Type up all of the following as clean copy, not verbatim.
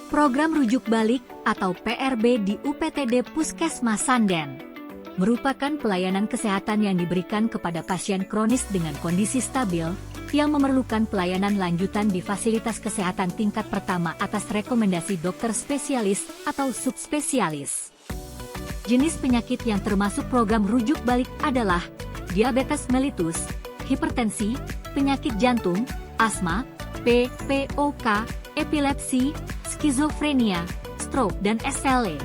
Program Rujuk Balik atau PRB di UPTD Puskesmas Sanden merupakan pelayanan kesehatan yang diberikan kepada pasien kronis dengan kondisi stabil yang memerlukan pelayanan lanjutan di fasilitas kesehatan tingkat pertama atas rekomendasi dokter spesialis atau subspesialis. Jenis penyakit yang termasuk program rujuk balik adalah diabetes mellitus, hipertensi, penyakit jantung, asma, POK, epilepsi, skizofrenia, stroke, dan SLE.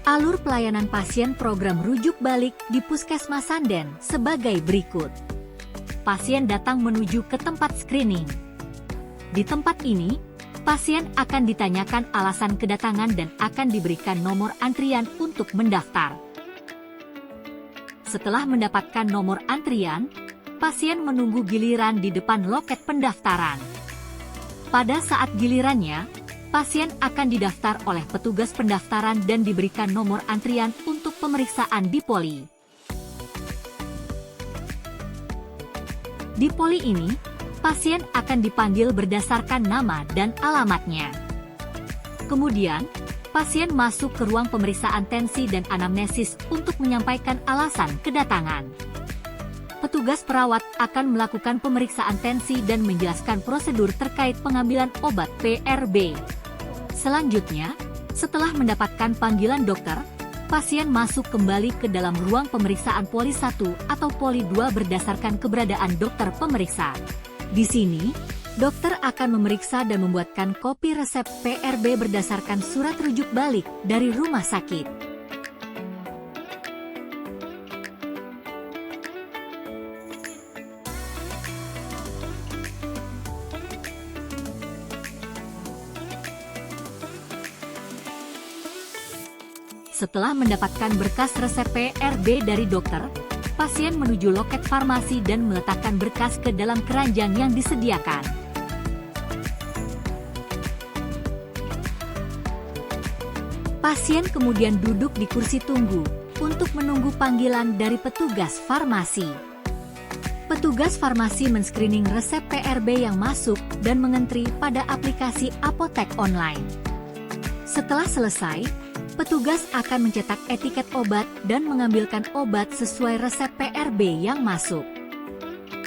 Alur pelayanan pasien program rujuk balik di Puskesmas Sanden sebagai berikut. Pasien datang menuju ke tempat screening. Di tempat ini, pasien akan ditanyakan alasan kedatangan dan akan diberikan nomor antrian untuk mendaftar. Setelah mendapatkan nomor antrian, pasien menunggu giliran di depan loket pendaftaran. Pada saat gilirannya, pasien akan didaftar oleh petugas pendaftaran dan diberikan nomor antrian untuk pemeriksaan di poli. Di poli ini, pasien akan dipanggil berdasarkan nama dan alamatnya. Kemudian, pasien masuk ke ruang pemeriksaan tensi dan anamnesis untuk menyampaikan alasan kedatangan. Petugas perawat akan melakukan pemeriksaan tensi dan menjelaskan prosedur terkait pengambilan obat PRB. Selanjutnya, setelah mendapatkan panggilan dokter, pasien masuk kembali ke dalam ruang pemeriksaan poli 1 atau poli 2 berdasarkan keberadaan dokter pemeriksa. Di sini, dokter akan memeriksa dan membuatkan kopi resep PRB berdasarkan surat rujuk balik dari rumah sakit. Setelah mendapatkan berkas resep PRB dari dokter, pasien menuju loket farmasi dan meletakkan berkas ke dalam keranjang yang disediakan. Pasien kemudian duduk di kursi tunggu untuk menunggu panggilan dari petugas farmasi. Petugas farmasi men-screening resep PRB yang masuk dan mengentri pada aplikasi apotek online. Setelah selesai, petugas akan mencetak etiket obat dan mengambilkan obat sesuai resep PRB yang masuk.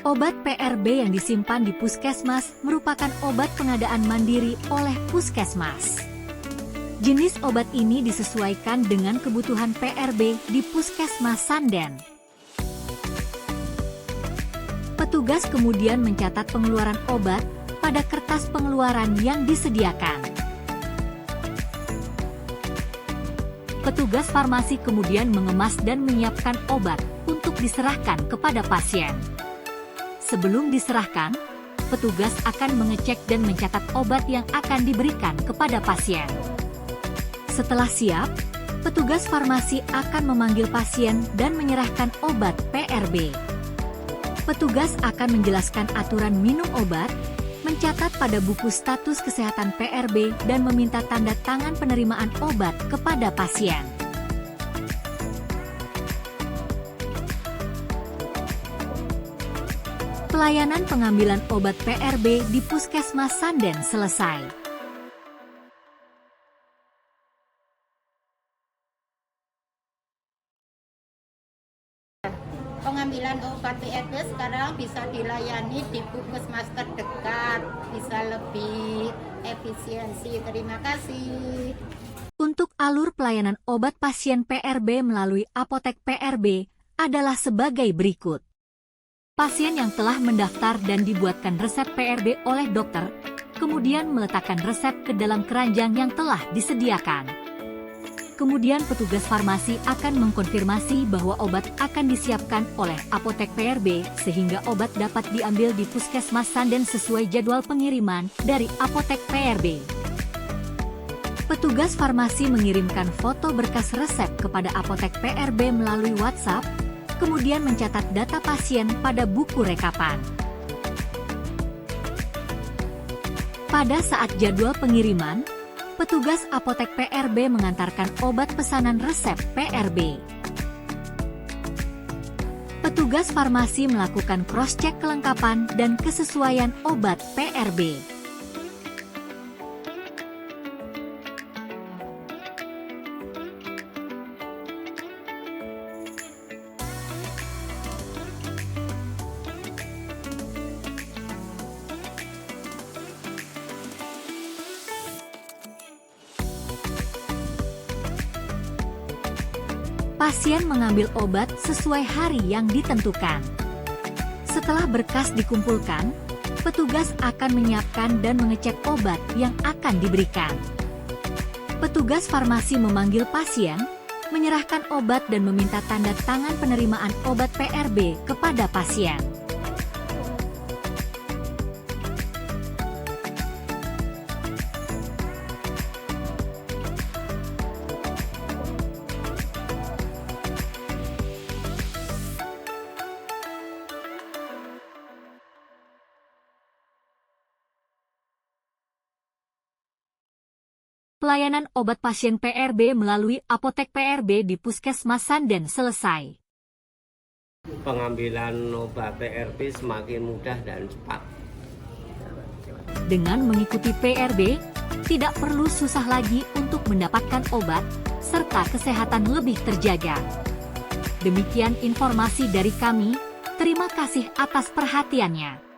Obat PRB yang disimpan di puskesmas merupakan obat pengadaan mandiri oleh puskesmas. Jenis obat ini disesuaikan dengan kebutuhan PRB di Puskesmas Sanden. Petugas kemudian mencatat pengeluaran obat pada kertas pengeluaran yang disediakan. Petugas farmasi kemudian mengemas dan menyiapkan obat untuk diserahkan kepada pasien. Sebelum diserahkan, petugas akan mengecek dan mencatat obat yang akan diberikan kepada pasien. Setelah siap, petugas farmasi akan memanggil pasien dan menyerahkan obat PRB. Petugas akan menjelaskan aturan minum obat, mencatat pada buku status kesehatan PRB dan meminta tanda tangan penerimaan obat kepada pasien. Pelayanan pengambilan obat PRB di Puskesmas Sanden selesai. Pengambilan obat PRB sekarang bisa dilayani di puskesmas terdekat, bisa lebih efisiensi. Terima kasih. Untuk alur pelayanan obat pasien PRB melalui apotek PRB adalah sebagai berikut. Pasien yang telah mendaftar dan dibuatkan resep PRB oleh dokter, kemudian meletakkan resep ke dalam keranjang yang telah disediakan. Kemudian petugas farmasi akan mengkonfirmasi bahwa obat akan disiapkan oleh apotek PRB sehingga obat dapat diambil di Puskesmas Sanden sesuai jadwal pengiriman dari apotek PRB. Petugas farmasi mengirimkan foto berkas resep kepada apotek PRB melalui WhatsApp, kemudian mencatat data pasien pada buku rekapan. Pada saat jadwal pengiriman, petugas apotek PRB mengantarkan obat pesanan resep PRB. Petugas farmasi melakukan cross-check kelengkapan dan kesesuaian obat PRB. pasien mengambil obat sesuai hari yang ditentukan. Setelah berkas dikumpulkan, petugas akan menyiapkan dan mengecek obat yang akan diberikan. Petugas farmasi memanggil pasien, menyerahkan obat dan meminta tanda tangan penerimaan obat PRB kepada pasien. Pelayanan obat pasien PRB melalui apotek PRB di Puskesmas Sanden selesai. Pengambilan obat PRB semakin mudah dan cepat. Dengan mengikuti PRB, tidak perlu susah lagi untuk mendapatkan obat, serta kesehatan lebih terjaga. Demikian informasi dari kami, terima kasih atas perhatiannya.